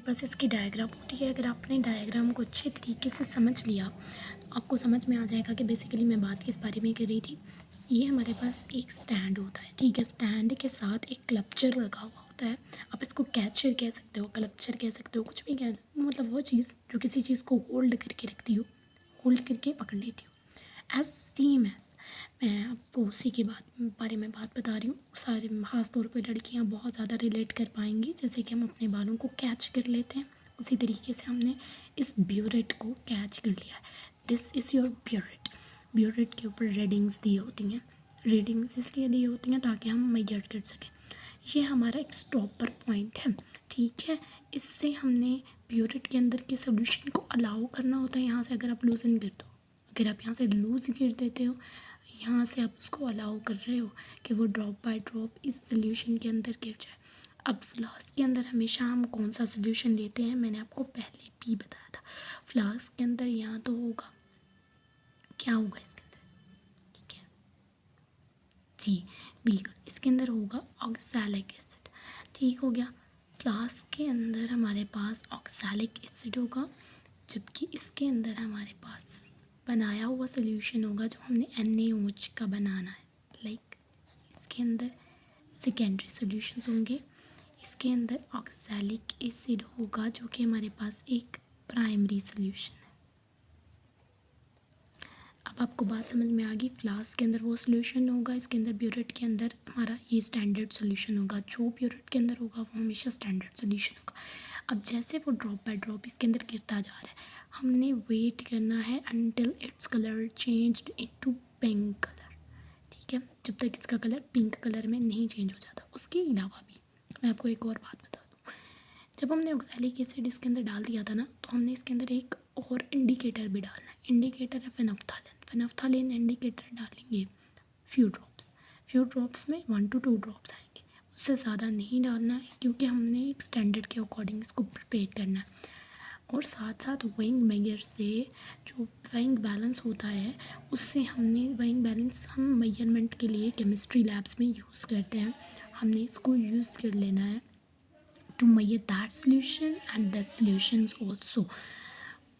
हमारे पास इसकी डायग्राम होती है। अगर आपने डायग्राम को अच्छे तरीके से समझ लिया तो आपको समझ में आ जाएगा कि बेसिकली मैं बात किस बारे में कर रही थी। ये हमारे पास एक स्टैंड होता है, ठीक है। स्टैंड के साथ एक क्लचर लगा हुआ होता है। आप इसको कैचर कह सकते हो, क्लचर कह सकते हो, कुछ भी कह, मतलब वो चीज़ जो किसी चीज़ को होल्ड करके रखती हो, होल्ड करके पकड़ लेती हो। एज सेम एज मैं आपको उसी के बारे में बात बता रही हूँ। सारे ख़ास तौर पे लड़कियाँ बहुत ज़्यादा रिलेट कर पाएंगी। जैसे कि हम अपने बालों को कैच कर लेते हैं, उसी तरीके से हमने इस ब्यूरेट को कैच कर लिया है। This is your burette. Burette के ऊपर रीडिंग्स दी होती हैं। रीडिंग्स इसलिए दी होती हैं ताकि हम मेजर कर सकें। ये हमारा एक स्टॉपर पॉइंट है, ठीक है। इससे हमने ब्यूरेट के अंदर के सोल्यूशन को अलाउ करना होता है। यहाँ से अगर आप लूजन कर दो, अगर आप यहाँ से लूज़ गिर देते हो, यहाँ से आप उसको अलाउ कर रहे हो कि वो ड्रॉप बाय ड्रॉप इस सोल्यूशन के अंदर गिर जाए। अब फ्लास्क के अंदर हमेशा हम कौन सा सोल्यूशन लेते हैं, मैंने आपको पहले भी बताया था। फ्लास्क के अंदर यहाँ तो होगा, क्या होगा इसके अंदर, ठीक है जी, बिल्कुल इसके अंदर होगा ऑक्सैलिक एसिड, ठीक हो गया। फ्लास्क के अंदर हमारे पास ऑक्सैलिक एसिड होगा, जबकि इसके अंदर हमारे पास बनाया हुआ सोल्यूशन होगा जो हमने NaOH का बनाना है। लाइक इसके अंदर सेकेंडरी सॉल्यूशंस होंगे, इसके अंदर ऑक्सैलिक एसिड होगा जो कि हमारे पास एक प्राइमरी सॉल्यूशन है। अब आपको बात समझ में आ गई। फ्लास्क के अंदर वो सॉल्यूशन होगा, इसके अंदर ब्यूरेट के अंदर हमारा ये स्टैंडर्ड सॉल्यूशन होगा। जो ब्यूरेट के अंदर होगा वो हमेशा स्टैंडर्ड सॉल्यूशन होगा। अब जैसे वो ड्रॉप बाय ड्रॉप इसके अंदर गिरता जा रहा है, हमने वेट करना है until its colour changed into pink colour, ठीक है। जब तक इसका कलर पिंक कलर में नहीं चेंज हो जाता। उसके अलावा भी मैं आपको एक और बात बता दूँ, जब हमने ऑक्सैलिक एसिड इसके अंदर डाल दिया था ना, तो हमने इसके अंदर एक और इंडिकेटर भी डालना है। इंडिकेटर है फेनोफ्थालीन। फेनोफ्थालीन इंडिकेटर डालेंगे फ्यू ड्रॉप्स में 1 to 2 ड्रॉप्स आएंगे, उससे ज़्यादा नहीं डालना है क्योंकि हमने एक स्टैंडर्ड के अकॉर्डिंग इसको प्रिपेयर करना है। और साथ साथ वेइंग मेजर से जो वेइंग बैलेंस होता है, उससे हमने वेइंग बैलेंस हम मेजरमेंट के लिए केमिस्ट्री लैब्स में यूज़ करते हैं। हमने इसको यूज़ कर लेना है to measure that solution and the solutions also,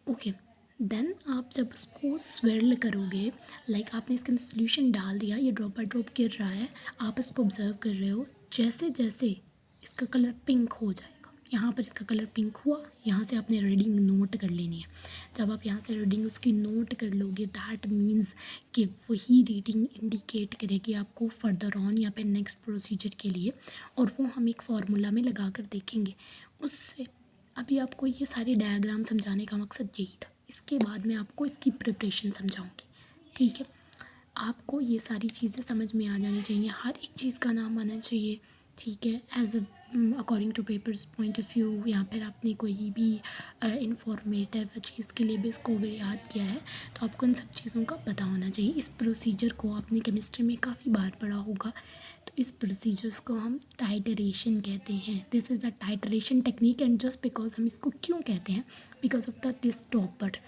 okay. Then आप जब उसको स्विर्ल करोगे, लाइक आपने इसके अंदर सोल्यूशन डाल दिया, ये ड्रॉप बाय ड्रॉप गिर रहा है, आप इसको ऑब्जर्व कर रहे हो। जैसे जैसे इसका कलर पिंक हो जाएगा, यहाँ पर इसका कलर पिंक हुआ, यहाँ से आपने रीडिंग नोट कर लेनी है। जब आप यहाँ से रीडिंग उसकी नोट कर लोगे, दैट मीन्स कि वही रीडिंग इंडिकेट करेगी आपको फर्दर ऑन या फिर नेक्स्ट प्रोसीजर के लिए, और वो हम एक फार्मूला में लगा कर देखेंगे उससे। अभी आपको ये सारी डायग्राम समझाने का मकसद यही था। इसके बाद मैं आपको इसकी प्रिपरेशन समझाऊंगी, ठीक है। आपको ये सारी चीज़ें समझ में आ जानी चाहिए, हर एक चीज़ का नाम आना चाहिए, ठीक है। As according to paper's point of view, यहाँ पर आपने कोई भी इंफॉर्मेटिव चीज़ के लिए भी इसको अगर याद किया है तो आपको इन सब चीज़ों का पता होना चाहिए। इस प्रोसीजर को आपने केमिस्ट्री में काफ़ी बार पढ़ा होगा। तो इस प्रोसीजर्स को हम टाइटरेशन कहते हैं। This is the titration technique. And just because हम इसको क्यों कहते हैं, because of the this stopper,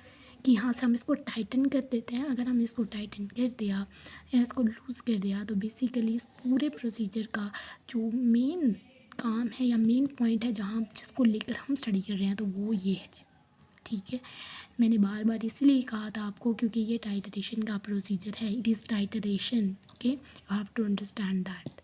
कि यहाँ से हम इसको टाइटन कर देते हैं। अगर हमने इसको टाइटन कर दिया या इसको लूज़ कर दिया तो बेसिकली इस पूरे प्रोसीजर का जो मेन काम है या मेन पॉइंट है जहाँ जिसको लेकर हम स्टडी कर रहे हैं, तो वो ये है, ठीक है। मैंने बार बार इसीलिए कहा था आपको क्योंकि ये टाइटरेशन का प्रोसीजर है। It is titration, okay, you have to understand that.